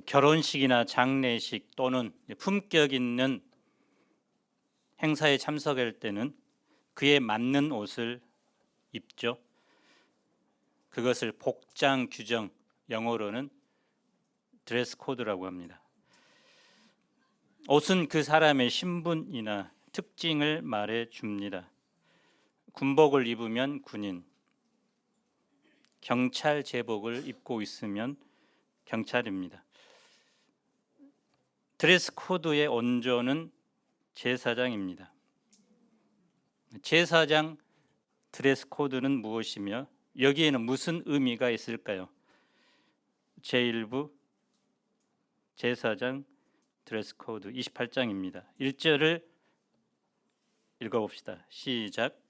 결혼식이나 장례식 또는 품격 있는 행사에 참석할 때는 그에 맞는 옷을 입죠. 그것을 복장 규정, 영어로는 드레스 코드라고 합니다. 옷은 그 사람의 신분이나 특징을 말해 줍니다. 군복을 입으면 군인, 경찰 제복을 입고 있으면 경찰입니다. 드레스 코드의 원조는 제사장입니다. 제사장 드레스 코드는 무엇이며 여기에는 무슨 의미가 있을까요? 제1부 제사장 드레스 코드 28장입니다. 1절을 읽어봅시다. 시작.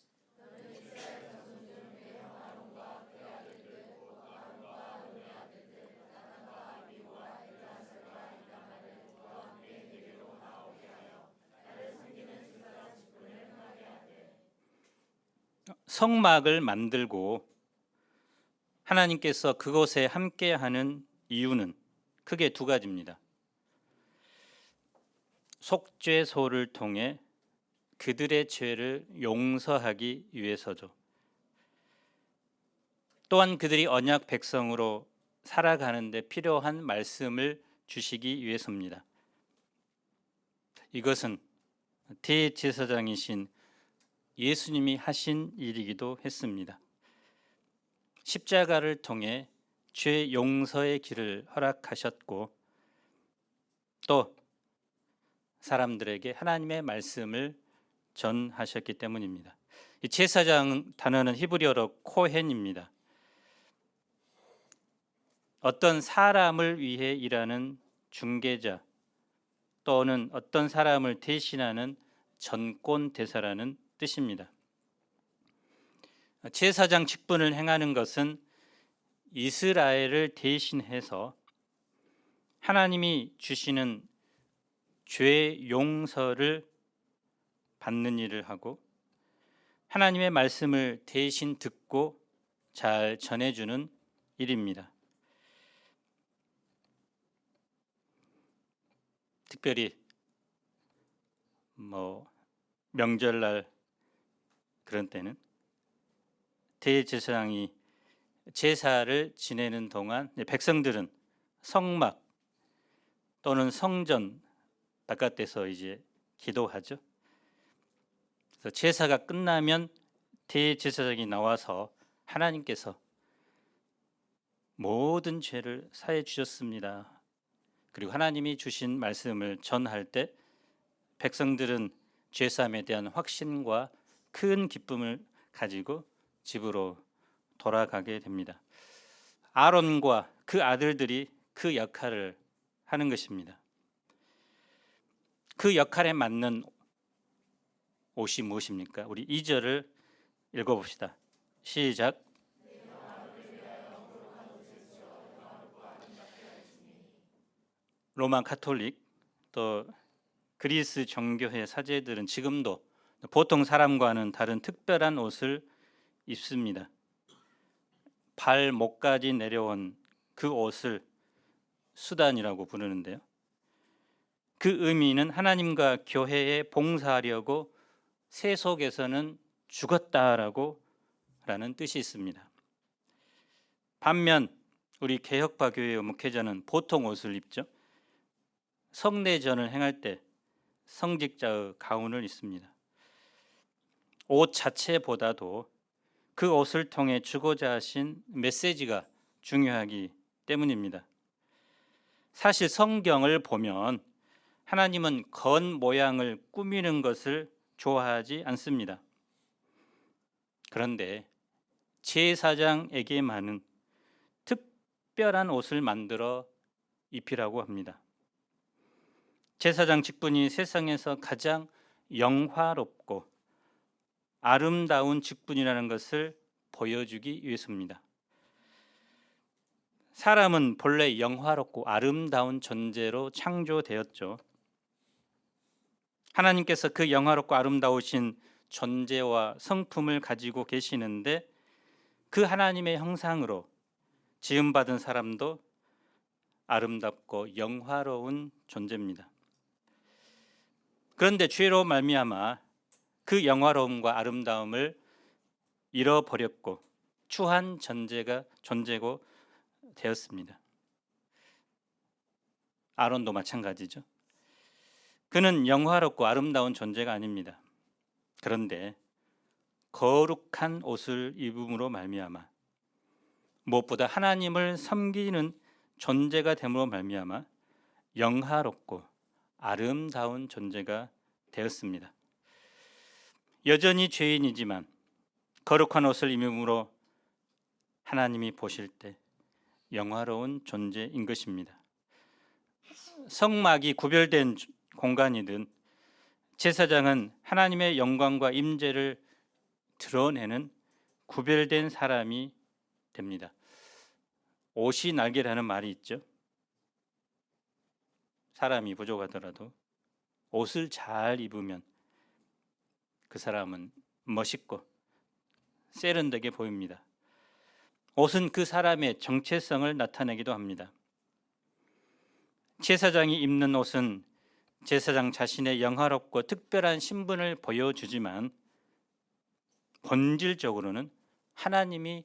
성막을 만들고 하나님께서 그곳에 함께하는 이유는 크게 두 가지입니다. 속죄소를 통해 그들의 죄를 용서하기 위해서죠. 또한 그들이 언약 백성으로 살아가는데 필요한 말씀을 주시기 위해서입니다. 이것은 대제사장이신 예수님이 하신 일이기도 했습니다. 십자가를 통해 죄 용서의 길을 허락하셨고 또 사람들에게 하나님의 말씀을 전하셨기 때문입니다. 이 제사장 단어는 히브리어로 코헨입니다. 어떤 사람을 위해 일하는 중개자 또는 어떤 사람을 대신하는 전권 대사라는 뜻입니다. 제사장 직분을 행하는 것은 이스라엘을 대신해서 하나님이 주시는 죄 용서를 받는 일을 하고 하나님의 말씀을 대신 듣고 잘 전해주는 일입니다. 특별히 명절날 그런 때는 대제사장이 제사를 지내는 동안 백성들은 성막 또는 성전 바깥에서 이제 기도하죠. 그래서 제사가 끝나면 대제사장이 나와서 하나님께서 모든 죄를 사해 주셨습니다. 그리고 하나님이 주신 말씀을 전할 때 백성들은 죄사함에 대한 확신과 큰 기쁨을 가지고 집으로 돌아가게 됩니다. 아론과 그 아들들이 그 역할을 하는 것입니다. 그 역할에 맞는 옷이 무엇입니까? 우리 2절을 읽어봅시다. 시작. 로마 카톨릭 또 그리스 정교회 사제들은 지금도 보통 사람과는 다른 특별한 옷을 입습니다. 발목까지 내려온 그 옷을 수단이라고 부르는데요. 그 의미는 하나님과 교회에 봉사하려고 세속에서는 죽었다라고 라는 뜻이 있습니다. 반면 우리 개혁파 교회의 목회자는 보통 옷을 입죠. 성례전을 행할 때 성직자의 가운을 입습니다. 옷 자체보다도 그 옷을 통해 주고자 하신 메시지가 중요하기 때문입니다. 사실 성경을 보면 하나님은 건 모양을 꾸미는 것을 좋아하지 않습니다. 그런데 제사장에게만은 특별한 옷을 만들어 입히라고 합니다. 제사장 직분이 세상에서 가장 영화롭고 아름다운 직분이라는 것을 보여주기 위해서입니다. 사람은 본래 영화롭고 아름다운 존재로 창조되었죠. 하나님께서 그 영화롭고 아름다우신 존재와 성품을 가지고 계시는데 그 하나님의 형상으로 지음받은 사람도 아름답고 영화로운 존재입니다. 그런데 죄로 말미암아 그 영화로움과 아름다움을 잃어버렸고 추한 존재고 되었습니다. 아론도 마찬가지죠. 그는 영화롭고 아름다운 존재가 아닙니다. 그런데 거룩한 옷을 입음으로 말미암아 무엇보다 하나님을 섬기는 존재가 됨으로 말미암아 영화롭고 아름다운 존재가 되었습니다. 여전히 죄인이지만 거룩한 옷을 입음으로 하나님이 보실 때 영화로운 존재인 것입니다. 성막이 구별된 공간이든 제사장은 하나님의 영광과 임재를 드러내는 구별된 사람이 됩니다. 옷이 날개라는 말이 있죠. 사람이 부족하더라도 옷을 잘 입으면 그 사람은 멋있고 세련되게 보입니다. 옷은 그 사람의 정체성을 나타내기도 합니다. 제사장이 입는 옷은 제사장 자신의 영화롭고 특별한 신분을 보여주지만 본질적으로는 하나님이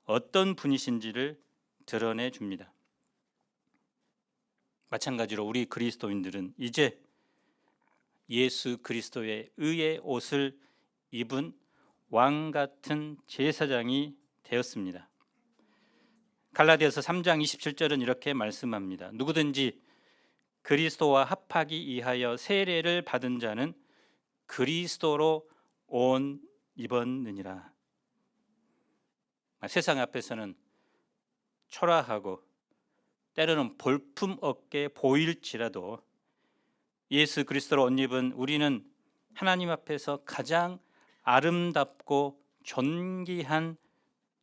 어떤 분이신지를 드러내 줍니다. 마찬가지로 우리 그리스도인들은 이제 예수 그리스도의 의의 옷을 입은 왕 같은 제사장이 되었습니다. 갈라디아서 3장 27절은 이렇게 말씀합니다. 누구든지 그리스도와 합하기 위하여 세례를 받은 자는 그리스도로 옷 입었느니라. 세상 앞에서는 초라하고 때로는 볼품없게 보일지라도 예수 그리스도로 옷 입은 우리는 하나님 앞에서 가장 아름답고 존귀한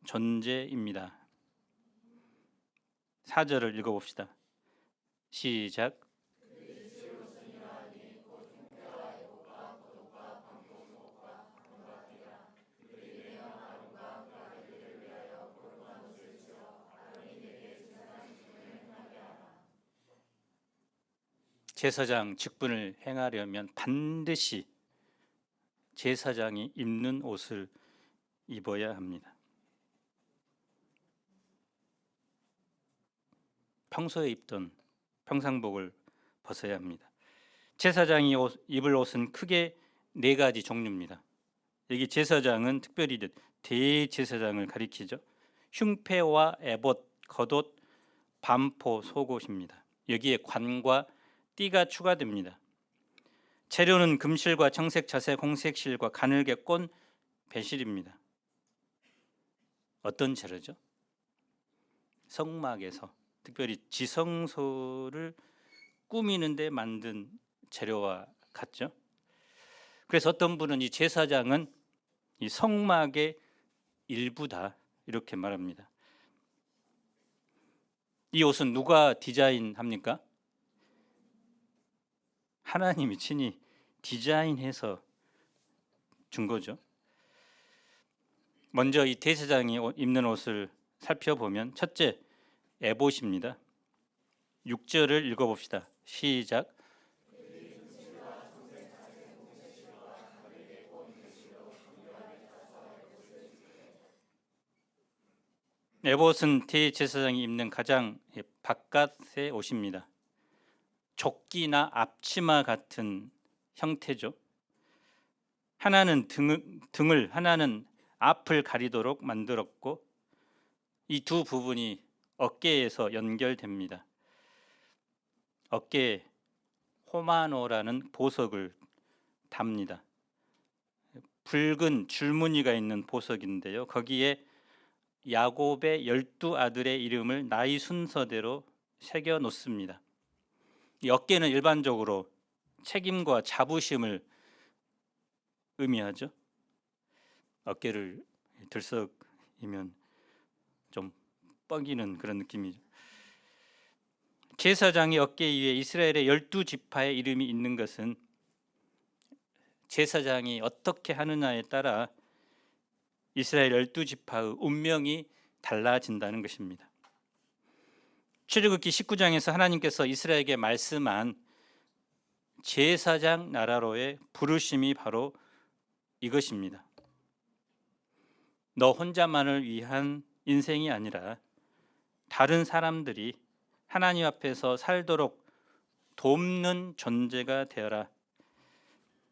존재입니다. 4절을 읽어봅시다. 시작. 제사장 직분을 행하려면 반드시 제사장이 입는 옷을 입어야 합니다. 평소에 입던 평상복을 벗어야 합니다. 제사장이 입을 옷은 크게 4가지 종류입니다. 여기 제사장은 특별히 대제사장을 가리키죠. 흉패와 에봇, 겉옷, 반포, 속옷입니다. 여기에 관과 띠가 추가됩니다. 재료는 금실과 청색, 자색, 홍색 실과 가늘게 꼰 배실입니다. 어떤 재료죠? 성막에서 특별히 지성소를 꾸미는 데 만든 재료와 같죠. 그래서 어떤 분은 이 제사장은 이 성막의 일부다 이렇게 말합니다. 이 옷은 누가 디자인합니까? 하나님이 친히 디자인해서 준 거죠. 먼저 이 대제사장이 입는 옷을 살펴보면 첫째, 에봇입니다. 6절을 읽어봅시다. 시작. 에봇은 대제사장이 입는 가장 바깥의 옷입니다. 조끼나 앞치마 같은 형태죠. 하나는 등을 하나는 앞을 가리도록 만들었고 이 두 부분이 어깨에서 연결됩니다. 어깨에 호마노라는 보석을 답니다. 붉은 줄무늬가 있는 보석인데요. 거기에 야곱의 12아들의 이름을 나이 순서대로 새겨 놓습니다. 이 어깨는 일반적으로 책임과 자부심을 의미하죠. 어깨를 들썩이면 좀 뻐기는 그런 느낌이죠. 제사장의 어깨 위에 이스라엘의 12지파의 이름이 있는 것은 제사장이 어떻게 하느냐에 따라 이스라엘 12지파의 운명이 달라진다는 것입니다. 출애굽기 19장에서 하나님께서 이스라엘에게 말씀한 제사장 나라로의 부르심이 바로 이것입니다. 너 혼자만을 위한 인생이 아니라 다른 사람들이 하나님 앞에서 살도록 돕는 존재가 되어라.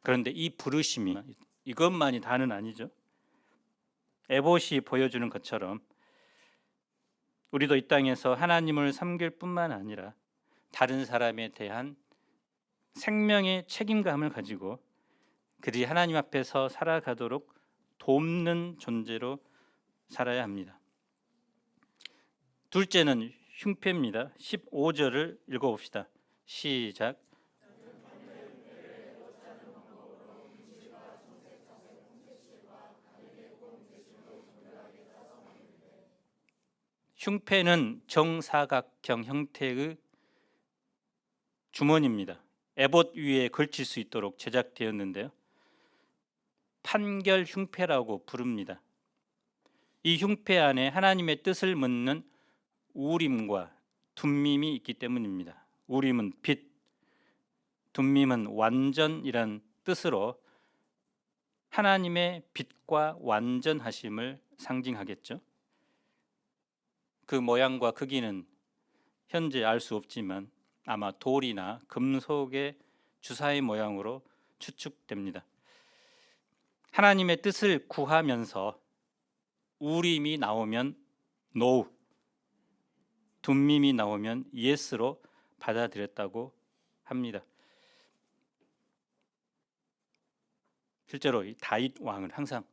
그런데 이 부르심이 이것만이 다는 아니죠. 에봇이 보여주는 것처럼 우리도 이 땅에서 하나님을 섬길 뿐만 아니라 다른 사람에 대한 생명의 책임감을 가지고 그들이 하나님 앞에서 살아가도록 돕는 존재로 살아야 합니다. 둘째는 흉패입니다. 15절을 읽어봅시다. 시작. 흉패는 정사각형 형태의 주머니입니다. 에봇 위에 걸칠 수 있도록 제작되었는데요. 판결 흉패라고 부릅니다. 이 흉패 안에 하나님의 뜻을 묻는 우림과 둠밈이 있기 때문입니다. 우림은 빛, 둠밈은 완전이란 뜻으로 하나님의 빛과 완전하심을 상징하겠죠. 그 모양과 크기는 현재 알 수 없지만 아마 돌이나 금속의 주사위 모양으로 추측됩니다. 하나님의 뜻을 구하면서 우림이 나오면 노우, 둠밈이 나오면 예스로 받아들였다고 합니다. 실제로 이 다윗 왕은 항상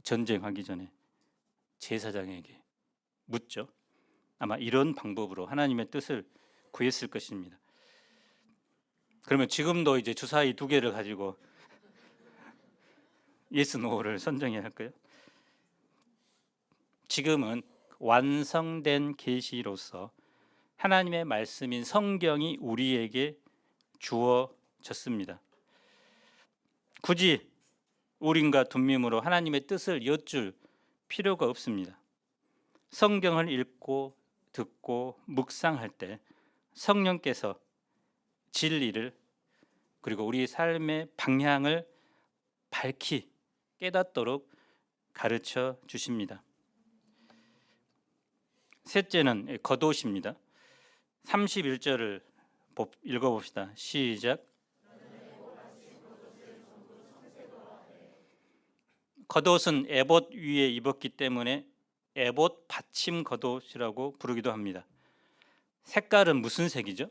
전쟁하기 전에 제사장에게 묻죠. 아마 이런 방법으로 하나님의 뜻을 구했을 것입니다. 그러면 지금도 이제 주사위 2개를 가지고 예스 노를 선정해야 할까요? 지금은 완성된 계시로서 하나님의 말씀인 성경이 우리에게 주어졌습니다. 굳이 우림과 둠밈으로 하나님의 뜻을 여쭐 필요가 없습니다. 성경을 읽고 듣고 묵상할 때 성령께서 진리를 그리고 우리 삶의 방향을 밝히 깨닫도록 가르쳐 주십니다. 셋째는 겉옷입니다. 31절을 읽어봅시다. 시작. 겉옷은 에봇 위에 입었기 때문에 에봇 받침 겉옷이라고 부르기도 합니다. 색깔은 무슨 색이죠?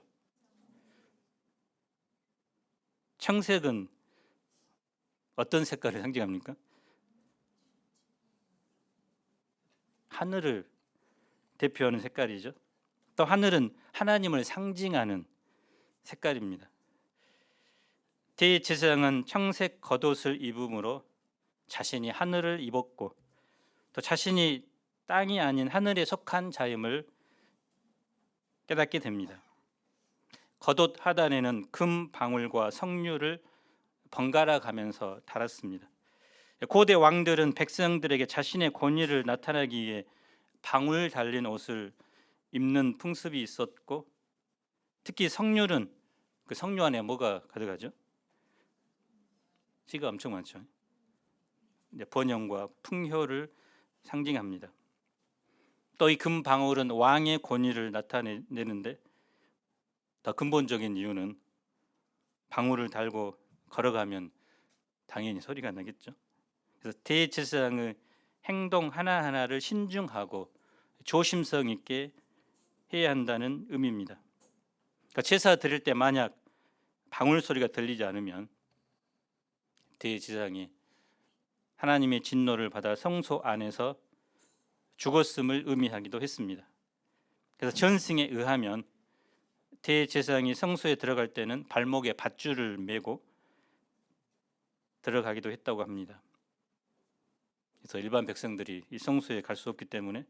청색은 어떤 색깔을 상징합니까? 하늘을 대표하는 색깔이죠. 또 하늘은 하나님을 상징하는 색깔입니다. 대제사장은 청색 겉옷을 입음으로 자신이 하늘을 입었고 또 자신이 땅이 아닌 하늘에 속한 자임을 깨닫게 됩니다. 겉옷 하단에는 금 방울과 석류를 번갈아 가면서 달았습니다. 고대 왕들은 백성들에게 자신의 권위를 나타내기 위해 방울 달린 옷을 입는 풍습이 있었고 특히 석류는 그 석류 안에 뭐가 가득하죠? 씨가 엄청 많죠. 번영과 풍효를 상징합니다. 또 이 금방울은 왕의 권위를 나타내는데 더 근본적인 이유는 방울을 달고 걸어가면 당연히 소리가 나겠죠. 그래서 대제사장의 행동 하나하나를 신중하고 조심성 있게 해야 한다는 의미입니다. 그러니까 제사 드릴 때 만약 방울 소리가 들리지 않으면 대제사장이 하나님의 진노를 받아 성소 안에서 죽었음을 의미하기도 했습니다. 그래서 전승에 의하면 대제사장이 성소에 들어갈 때는 발목에 밧줄을 메고 들어가기도 했다고 합니다. 그래서 일반 백성들이 이 성소에 갈 수 없기 때문에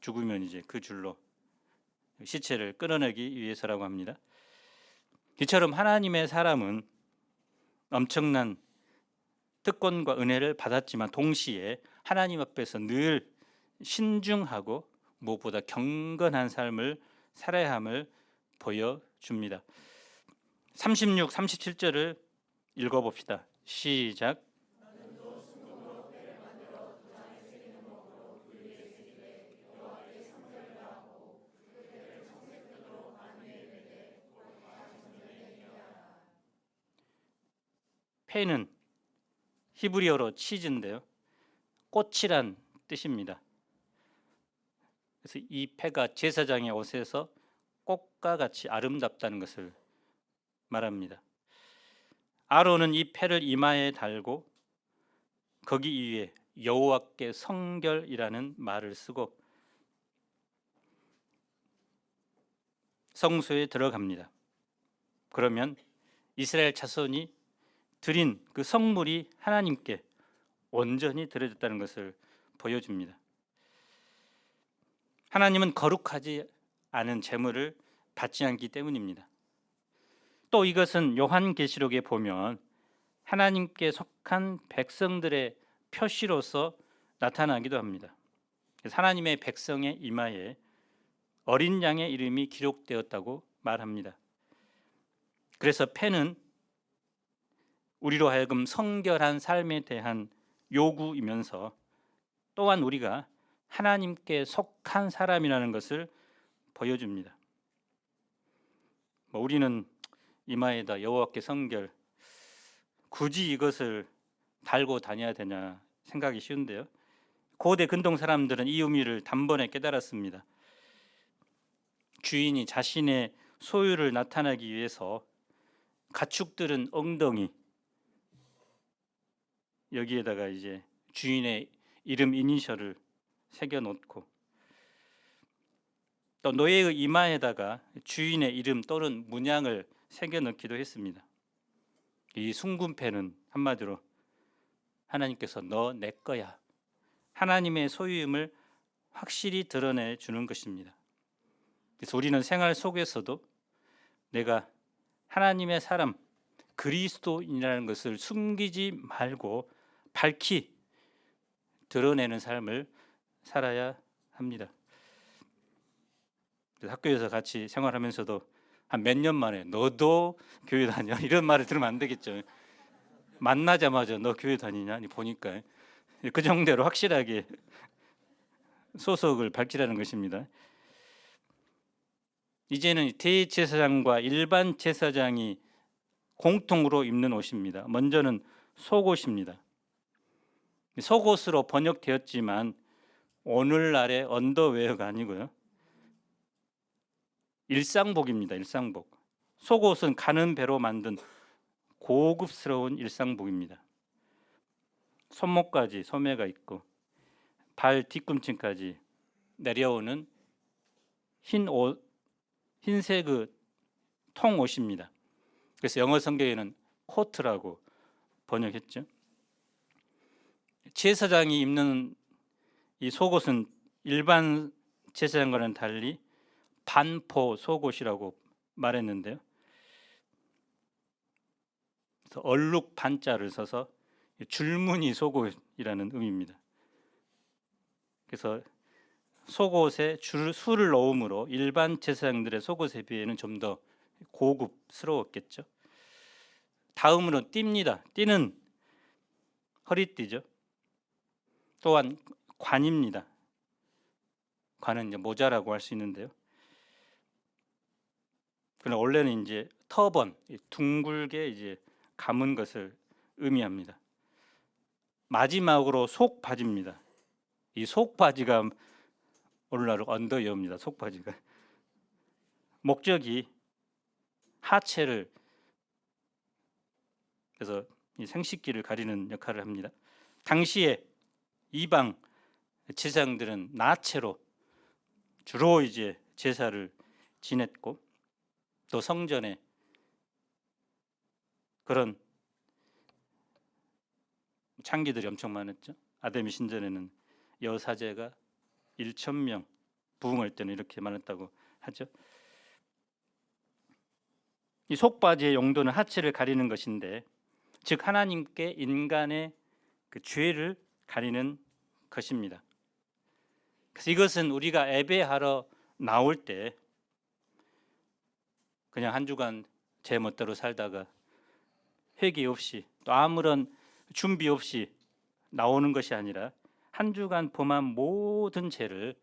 죽으면 이제 그 줄로 시체를 끌어내기 위해서라고 합니다. 이처럼 하나님의 사람은 엄청난 특권과 은혜를 받았지만 동시에 하나님 앞에서 늘 신중하고 무엇보다 경건한 삶을 살아야 함을 보여줍니다. 36, 37절을 읽어봅시다. 시작. 페는 히브리어로 치즈인데요, 꽃이란 뜻입니다. 그래서 이 패가 제사장의 옷에서 꽃과 같이 아름답다는 것을 말합니다. 아론은 이 패를 이마에 달고 거기 위에 여호와께 성결이라는 말을 쓰고 성소에 들어갑니다. 그러면 이스라엘 자손이 드린 그 성물이 하나님께 온전히 드려졌다는 것을 보여줍니다. 하나님은 거룩하지 않은 제물을 받지 않기 때문입니다. 또 이것은 요한계시록에 보면 하나님께 속한 백성들의 표시로서 나타나기도 합니다. 하나님의 백성의 이마에 어린 양의 이름이 기록되었다고 말합니다. 그래서 패는 우리로 하여금 성결한 삶에 대한 요구이면서 또한 우리가 하나님께 속한 사람이라는 것을 보여줍니다. 우리는 이마에다 여호와께 성결, 굳이 이것을 달고 다녀야 되냐 생각이 쉬운데요, 고대 근동 사람들은 이 의미를 단번에 깨달았습니다. 주인이 자신의 소유를 나타내기 위해서 가축들은 엉덩이, 여기에다가 이제 주인의 이름 이니셜을 새겨 놓고 또 노예의 이마에다가 주인의 이름 또는 문양을 새겨 넣기도 했습니다. 이 순금패는 한마디로 하나님께서 너 내 거야, 하나님의 소유임을 확실히 드러내 주는 것입니다. 그래서 우리는 생활 속에서도 내가 하나님의 사람, 그리스도인이라는 것을 숨기지 말고 밝히 드러내는 삶을 살아야 합니다. 학교에서 같이 생활하면서도 한 몇 년 만에 너도 교회 다녀? 이런 말을 들으면 안 되겠죠. 만나자마자 너 교회 다니냐? 보니까 그 정도로 확실하게 소속을 밝히라는 것입니다. 이제는 대제사장과 일반 제사장이 공통으로 입는 옷입니다. 먼저는 속옷입니다. 속옷으로 번역되었지만 오늘날의 언더웨어가 아니고요, 일상복입니다. 일상복. 속옷은 가는 배로 만든 고급스러운 일상복입니다. 손목까지 소매가 있고 발 뒤꿈치까지 내려오는 흰 옷, 흰색 통옷입니다. 그래서 영어 성경에는 코트라고 번역했죠. 제사장이 입는 이 속옷은 일반 제사장과는 달리 반포 속옷이라고 말했는데요, 그래서 얼룩 반자를 써서 줄무늬 속옷이라는 의미입니다. 그래서 속옷에 술을 넣음으로 일반 제사장들의 속옷에 비해는 좀 더 고급스러웠겠죠. 다음으로 띠입니다. 띠는 허리띠죠. 또한 관입니다. 관은 이제 모자라고 할 수 있는데요, 그러나 원래는 이제 터번, 둥글게 이제 감은 것을 의미합니다. 마지막으로 속바지입니다. 이 속바지가 오늘날 언더웨어입니다. 속바지가 목적이 하체를, 그래서 이 생식기를 가리는 역할을 합니다. 당시에 이방 제사장들은 나체로 주로 이제 제사를 지냈고 또 성전에 그런 창기들이 엄청 많았죠. 아데미 신전에는 여사제가 1,000명, 부흥할 때는 이렇게 많았다고 하죠. 이 속바지의 용도는 하체를 가리는 것인데, 즉 하나님께 인간의 그 죄를 가리는 것입니다. 그래서 이것은 우리가 예배하러 나올 때 그냥 한 주간 제 멋대로 살다가 회개 없이 또 아무런 준비 없이 나오는 것이 아니라 한 주간 범한 모든 죄를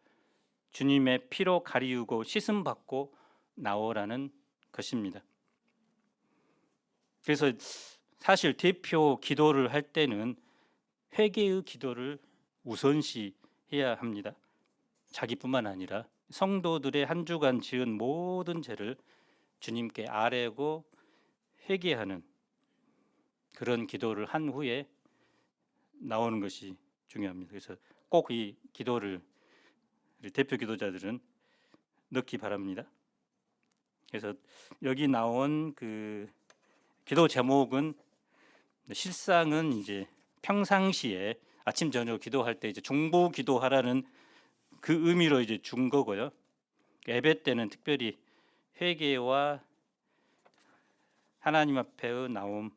주님의 피로 가리우고 씻음 받고 나오라는 것입니다. 그래서 사실 대표 기도를 할 때는 회개의 기도를 우선시해야 합니다. 자기뿐만 아니라 성도들의 한 주간 지은 모든 죄를 주님께 아뢰고 회개하는 그런 기도를 한 후에 나오는 것이 중요합니다. 그래서 꼭 이 기도를 우리 대표 기도자들은 넣기 바랍니다. 그래서 여기 나온 그 기도 제목은 실상은 이제 평상시에 아침 저녁 기도할 때 이제 중보 기도하라는 그 의미로 이제 준 거고요. 예배 때는 특별히 회개와 하나님 앞에의 나옴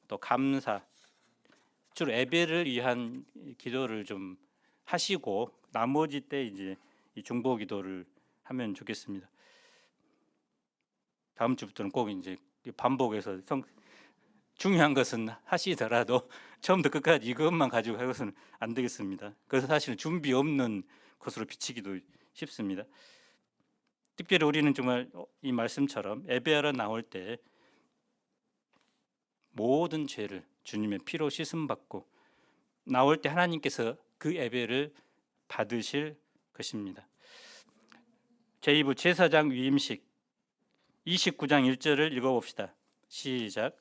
또 감사 주로 예배를 위한 기도를 좀 하시고 나머지 때 이제 이 중보 기도를 하면 좋겠습니다. 다음 주부터는 꼭 이제 반복해서 중요한 것은 하시더라도 처음부터 끝까지 이것만 가지고 해서는 안 되겠습니다. 그래서 사실은 준비 없는 것으로 비치기도 쉽습니다. 특별히 우리는 정말 이 말씀처럼 예배하러 나올 때 모든 죄를 주님의 피로 씻음 받고 나올 때 하나님께서 그 예배를 받으실 것입니다. 제2부 제사장 위임식 29장 1절을 읽어봅시다. 시작.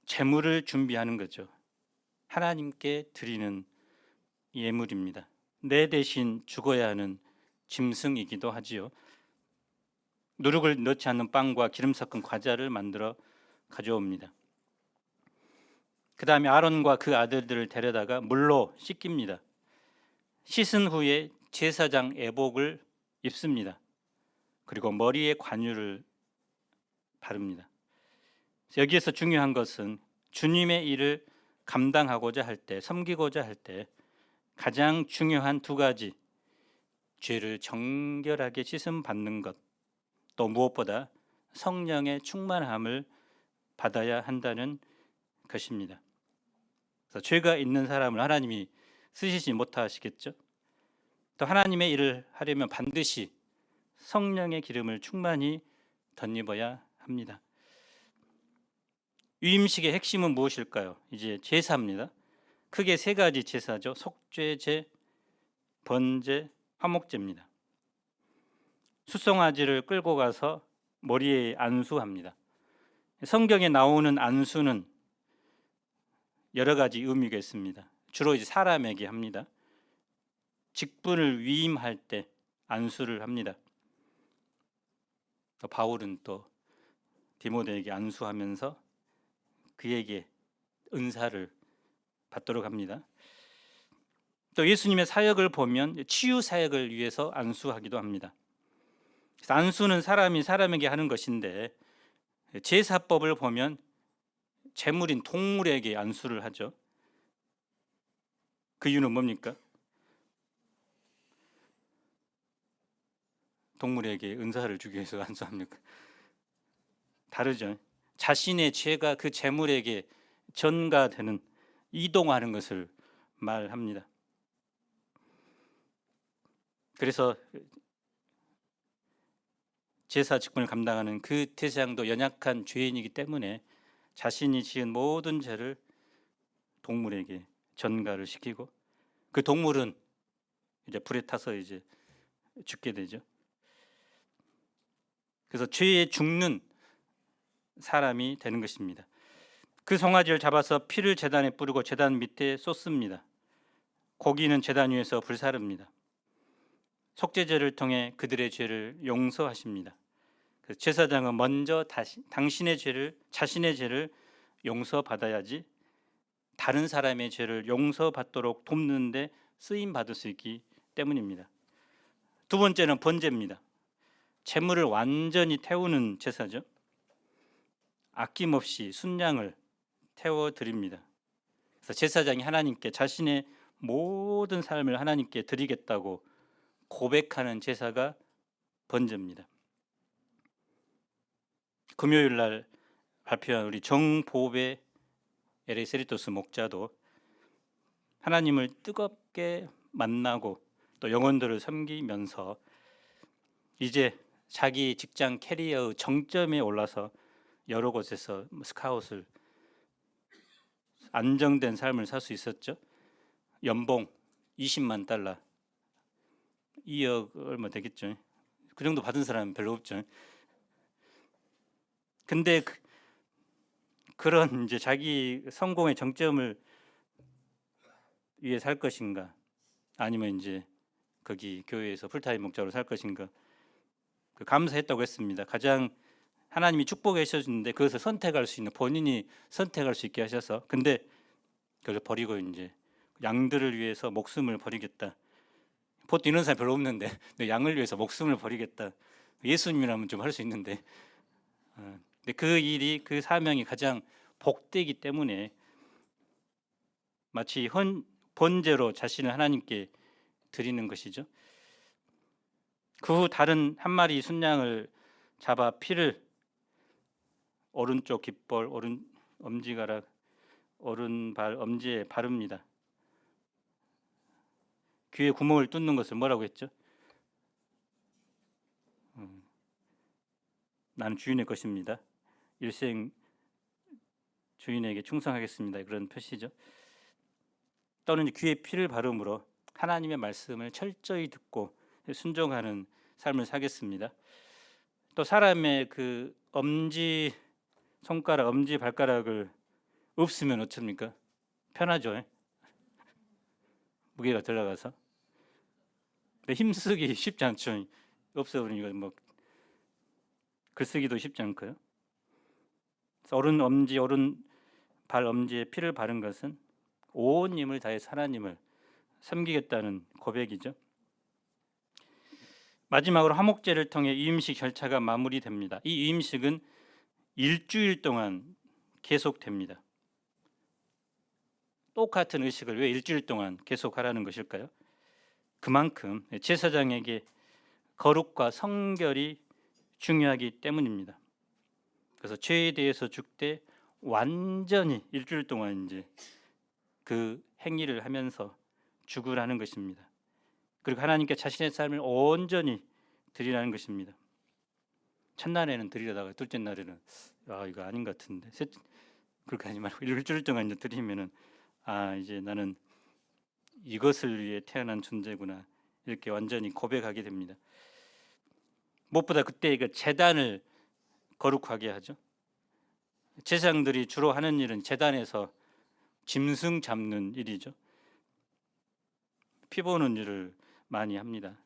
제물을 준비하는 거죠. 하나님께 드리는 예물입니다. 내 대신 죽어야 하는 짐승이기도 하지요. 누룩을 넣지 않는 빵과 기름 섞은 과자를 만들어 가져옵니다. 그 다음에 아론과 그 아들들을 데려다가 물로 씻깁니다. 씻은 후에 제사장 애복을 입습니다. 그리고 머리에 관유를 바릅니다. 여기에서 중요한 것은 주님의 일을 감당하고자 할 때, 섬기고자 할 때 가장 중요한 두 가지, 죄를 정결하게 씻음 받는 것, 또 무엇보다 성령의 충만함을 받아야 한다는 것입니다. 그래서 죄가 있는 사람을 하나님이 쓰시지 못하시겠죠. 또 하나님의 일을 하려면 반드시 성령의 기름을 충만히 덧입어야 합니다. 위임식의 핵심은 무엇일까요? 이제 제사입니다. 크게 세 가지 제사죠. 속죄제, 번제, 화목제입니다. 수송아지를 끌고 가서 머리에 안수합니다. 성경에 나오는 안수는 여러 가지 의미가 있습니다. 주로 이제 사람에게 합니다. 직분을 위임할 때 안수를 합니다. 또 바울은 또 디모데에게 안수하면서 그에게 은사를 받도록 합니다. 또 예수님의 사역을 보면 치유 사역을 위해서 안수하기도 합니다. 안수는 사람이 사람에게 하는 것인데 제사법을 보면 제물인 동물에게 안수를 하죠. 그 이유는 뭡니까? 동물에게 은사를 주기 위해서 안수합니까? 다르죠. 자신의 죄가 그 제물에게 전가되는, 이동하는 것을 말합니다. 그래서 제사 직분을 감당하는 그 제사장도 연약한 죄인이기 때문에 자신이 지은 모든 죄를 동물에게 전가를 시키고 그 동물은 이제 불에 타서 이제 죽게 되죠. 그래서 죄에 죽는 사람이 되는 것입니다. 그 송아지를 잡아서 피를 제단에 뿌리고 제단 밑에 쏟습니다. 고기는 제단 위에서 불사릅니다. 속죄제를 통해 그들의 죄를 용서하십니다. 제사장은 먼저 당신의 죄를, 자신의 죄를 용서받아야지 다른 사람의 죄를 용서받도록 돕는 데 쓰임 받을 수 있기 때문입니다. 두 번째는 번제입니다. 재물을 완전히 태우는 제사죠. 아낌없이 순양을 태워 드립니다. 그래서 제사장이 하나님께 자신의 모든 삶을 하나님께 드리겠다고 고백하는 제사가 번제입니다. 금요일 날 발표한 우리 정보배 에레세리토스 목자도 하나님을 뜨겁게 만나고 또 영혼들을 섬기면서 이제 자기 직장 캐리어의 정점에 올라서 여러 곳에서 스카웃을 안정된 삶을 살 수 있었죠. 연봉 20만 달러 2억 얼마 되겠죠. 그 정도 받은 사람은 별로 없죠. 근데 그런 이제 자기 성공의 정점을 위해 살 것인가, 아니면 이제 거기 교회에서 풀타임 목자로 살 것인가, 감사했다고 했습니다. 가장 하나님이 축복해 주셨는데 그것을 선택할 수 있는, 본인이 선택할 수 있게 하셔서, 근데 그걸 버리고 이제 양들을 위해서 목숨을 버리겠다. 보통 이런 사람 별로 없는데 양을 위해서 목숨을 버리겠다. 예수님이라면 좀 할 수 있는데, 근데 그 일이, 그 사명이 가장 복되기 때문에 마치 번제로 자신을 하나님께 드리는 것이죠. 그 후 다른 한 마리 순양을 잡아 피를 오른쪽 깃볼, 오른 엄지가락, 오른발 엄지에 바릅니다. 귀에 구멍을 뚫는 것을 뭐라고 했죠? 나는 주인의 것입니다. 일생 주인에게 충성하겠습니다. 그런 표시죠. 또는 귀에 피를 바름으로 하나님의 말씀을 철저히 듣고 순종하는 삶을 사겠습니다. 또 사람의 그 엄지 손가락, 엄지 발가락을 없으면 어쩝니까? 편하죠. 무게가 들어가서. 근데 힘쓰기 쉽지 않죠. 없어버리니까 뭐 글쓰기도 쉽지 않고요. 오른 엄지, 오른 발 엄지에 피를 바른 것은 온 힘을 다해서 하나님을 섬기겠다는 고백이죠. 마지막으로 화목제를 통해 이임식 절차가 마무리됩니다. 이 이임식은 일주일 동안 계속됩니다. 똑같은 의식을 왜 일주일 동안 계속하라는 것일까요? 그만큼 제사장에게 거룩과 성결이 중요하기 때문입니다. 그래서 죄에 대해서 죽되 완전히 일주일 동안 이제 그 행위를 하면서 죽으라는 것입니다. 그리고 하나님께 자신의 삶을 온전히 드리라는 것입니다. 첫날에는 드리려다가 둘째 날에는 이거 아닌 것 같은데, 그렇게 하지 말고 일주일 동안 이제 드리면은 이제 나는 이것을 위해 태어난 존재구나, 이렇게 완전히 고백하게 됩니다. 무엇보다 그때 그 제단을 거룩하게 하죠. 제사장들이 주로 하는 일은 제단에서 짐승 잡는 일이죠. 피 보는 일을 많이 합니다.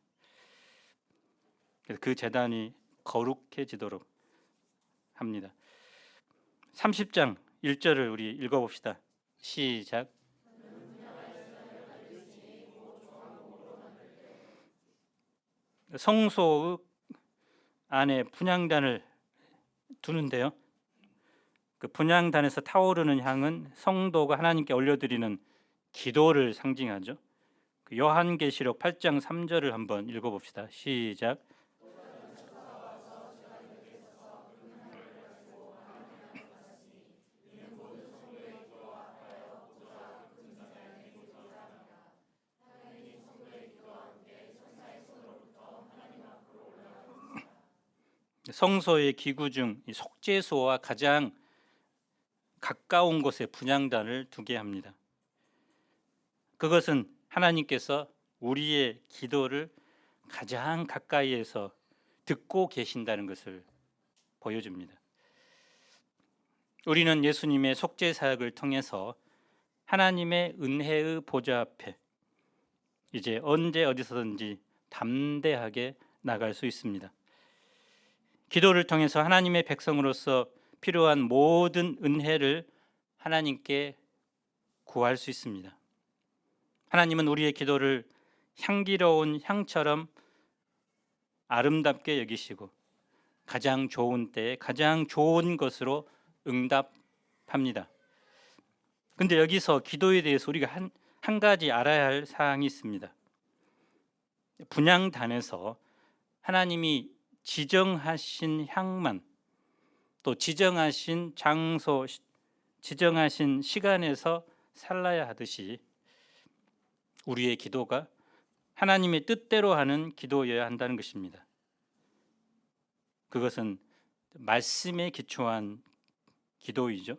그래서 그 제단이 거룩해지도록 합니다. 30장 1절을 우리 읽어봅시다. 시작. 성소의 안에 분향단을 두는데요, 그 분향단에서 타오르는 향은 성도가 하나님께 올려드리는 기도를 상징하죠. 그 요한계시록 8장 3절을 한번 읽어봅시다. 시작. 성소의 기구 중 속죄소와 가장 가까운 곳에 분향단을 두게 합니다. 그것은 하나님께서 우리의 기도를 가장 가까이에서 듣고 계신다는 것을 보여줍니다. 우리는 예수님의 속죄 사역을 통해서 하나님의 은혜의 보좌 앞에 이제 언제 어디서든지 담대하게 나갈 수 있습니다. 기도를 통해서 하나님의 백성으로서 필요한 모든 은혜를 하나님께 구할 수 있습니다. 하나님은 우리의 기도를 향기로운 향처럼 아름답게 여기시고 가장 좋은 때에 가장 좋은 것으로 응답합니다. 근데 여기서 기도에 대해서 우리가 한 가지 알아야 할 사항이 있습니다. 분향단에서 하나님이 지정하신 향만, 또 지정하신 장소, 지정하신 시간에서 살라야 하듯이 우리의 기도가 하나님의 뜻대로 하는 기도여야 한다는 것입니다. 그것은 말씀에 기초한 기도이죠.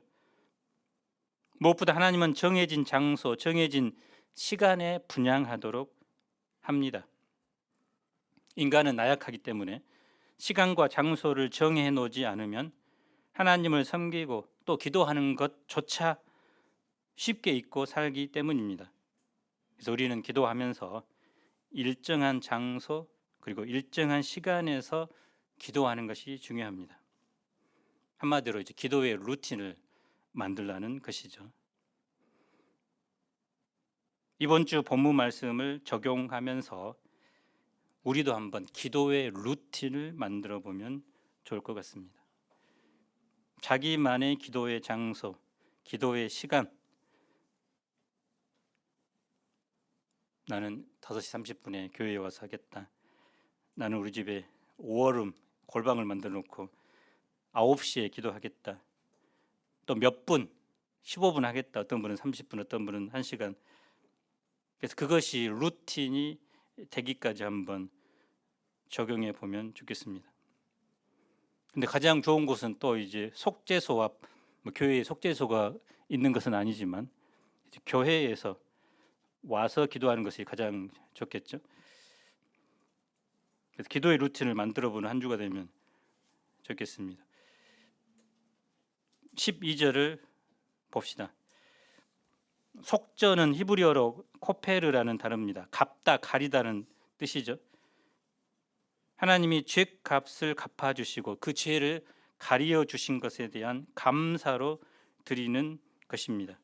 무엇보다 하나님은 정해진 장소, 정해진 시간에 분향하도록 합니다. 인간은 나약하기 때문에 시간과 장소를 정해 놓지 않으면 하나님을 섬기고 또 기도하는 것조차 쉽게 잊고 살기 때문입니다. 그래서 우리는 기도하면서 일정한 장소 그리고 일정한 시간에서 기도하는 것이 중요합니다. 한마디로 이제 기도의 루틴을 만들라는 것이죠. 이번 주 본문 말씀을 적용하면서 우리도 한번 기도의 루틴을 만들어 보면 좋을 것 같습니다. 자기만의 기도의 장소, 기도의 시간. 나는 5시 30분에 교회에 와서 하겠다. 나는 우리 집에 오얼음 골방을 만들어 놓고 9시에 기도하겠다. 또 몇 분, 15분 하겠다. 어떤 분은 30분, 어떤 분은 1시간. 그래서 그것이 루틴이 되기까지 한번 적용해 보면 좋겠습니다. 근데 가장 좋은 곳은 또 이제 속죄소와 교회에 속죄소가 있는 것은 아니지만 교회에서 와서 기도하는 것이 가장 좋겠죠. 그래서 기도의 루틴을 만들어 보는 한 주가 되면 좋겠습니다. 12절을 봅시다. 속죄는 히브리어로 코페르라는 단어입니다. 갚다, 가리다는 뜻이죠. 하나님이 죄값을 갚아주시고 그 죄를 가리어 주신 것에 대한 감사로 드리는 것입니다.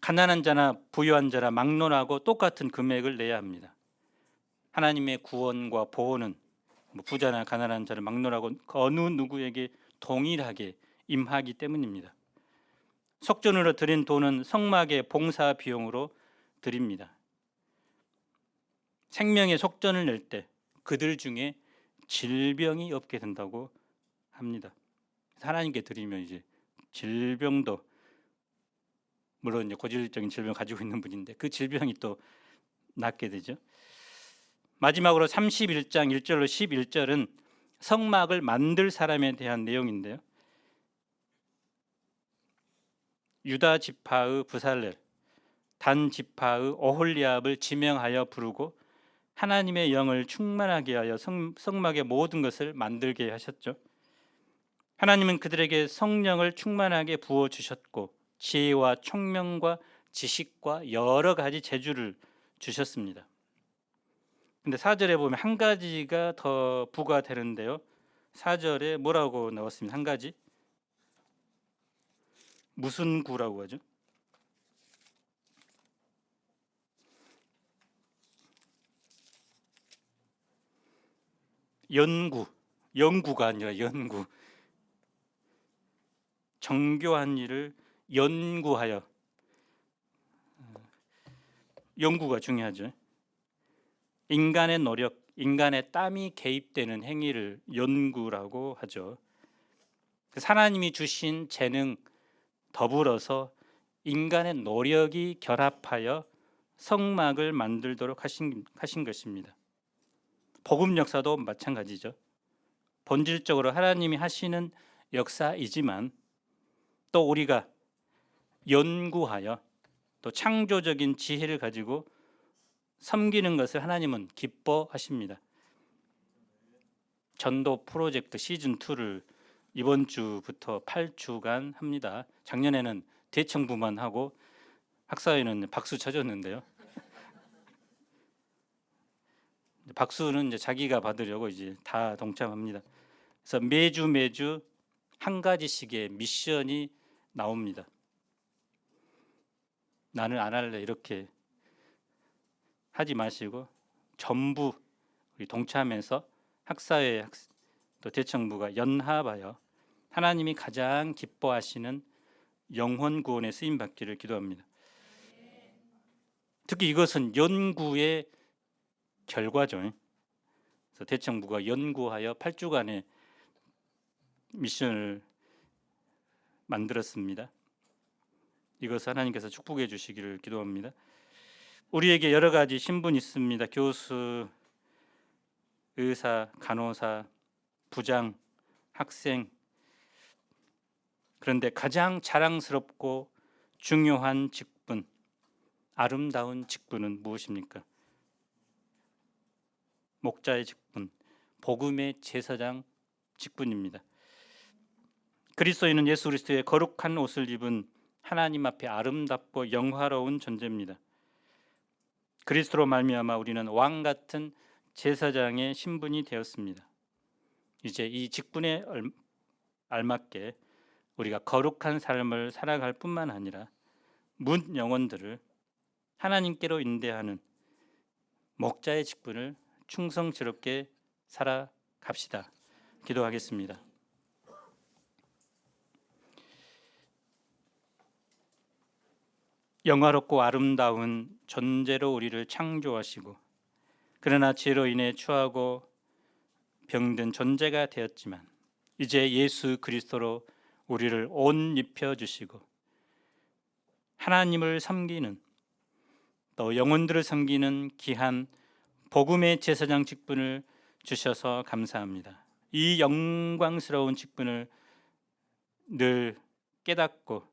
가난한 자나 부유한 자나 막론하고 똑같은 금액을 내야 합니다. 하나님의 구원과 보호는 부자나 가난한 자를 막론하고 어느 누구에게 동일하게 임하기 때문입니다. 속전으로 드린 돈은 성막의 봉사 비용으로 드립니다. 생명의 속전을 낼 때 그들 중에 질병이 없게 된다고 합니다. 하나님께 드리면 이제 질병도 물론 이제 고질적인 질병을 가지고 있는 분인데 그 질병이 또 낫게 되죠. 마지막으로 31장 1절로 11절은 성막을 만들 사람에 대한 내용인데요. 유다 지파의 부살렐, 단 지파의 오홀리압을 지명하여 부르고 하나님의 영을 충만하게 하여 성막의 모든 것을 만들게 하셨죠. 하나님은 그들에게 성령을 충만하게 부어 주셨고 지혜와 총명과 지식과 여러 가지 재주를 주셨습니다. 근데 4절에 보면 한 가지가 더 부과되는데요. 4절에 뭐라고 나왔습니다. 한 가지. 무슨 구라고 하죠? 연구가 아니라 연구. 정교한 일을 연구하여. 연구가 중요하죠. 인간의 노력, 인간의 땀이 개입되는 행위를 연구라고 하죠. 하나님이 주신 재능 더불어서 인간의 노력이 결합하여 성막을 만들도록 하신 것입니다. 복음 역사도 마찬가지죠. 본질적으로 하나님이 하시는 역사이지만 또 우리가 연구하여 또 창조적인 지혜를 가지고 섬기는 것을 하나님은 기뻐하십니다. 전도 프로젝트 시즌2를 이번 주부터 8주간 합니다. 작년에는 대청부만 하고 학사회는 박수 쳐줬는데요. 박수는 이제 자기가 받으려고 이제 다 동참합니다. 그래서 매주 한 가지씩의 미션이 나옵니다. 나는 안 할래 이렇게 하지 마시고 전부 우리 동참해서 학사회 또 대청부가 연합하여 하나님이 가장 기뻐하시는 영혼 구원에 쓰임 받기를 기도합니다. 특히 이것은 연구의 결과죠. 그래서 대청부가 연구하여 8주간의 미션을 만들었습니다. 이것을 하나님께서 축복해 주시기를 기도합니다. 우리에게 여러 가지 신분이 있습니다. 교수, 의사, 간호사, 부장, 학생. 그런데 가장 자랑스럽고 중요한 직분, 아름다운 직분은 무엇입니까? 목자의 직분, 복음의 제사장 직분입니다. 그리스도인은 예수 그리스도의 거룩한 옷을 입은 하나님 앞에 아름답고 영화로운 존재입니다. 그리스도로 말미암아 우리는 왕 같은 제사장의 신분이 되었습니다. 이제 이 직분에 알맞게 우리가 거룩한 삶을 살아갈 뿐만 아니라 문 영혼들을 하나님께로 인도하는 목자의 직분을 충성스럽게 살아갑시다. 기도하겠습니다. 영화롭고 아름다운 존재로 우리를 창조하시고 그러나 죄로 인해 추하고 병든 존재가 되었지만 이제 예수 그리스도로 우리를 옷 입혀 주시고 하나님을 섬기는 또 영혼들을 섬기는 귀한 복음의 제사장 직분을 주셔서 감사합니다. 이 영광스러운 직분을 늘 깨닫고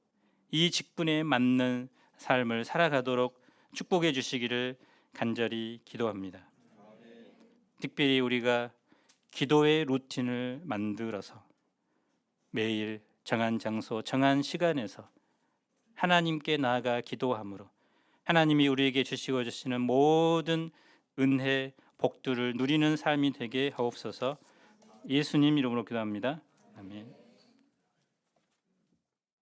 이 직분에 맞는 삶을 살아가도록 축복해 주시기를 간절히 기도합니다. 특별히 우리가 기도의 루틴을 만들어서 매일 정한 장소, 정한 시간에서 하나님께 나아가 기도함으로 하나님이 우리에게 주시고 주시는 모든 은혜, 복들을 누리는 삶이 되게 하옵소서. 예수님 이름으로 기도합니다. 아멘.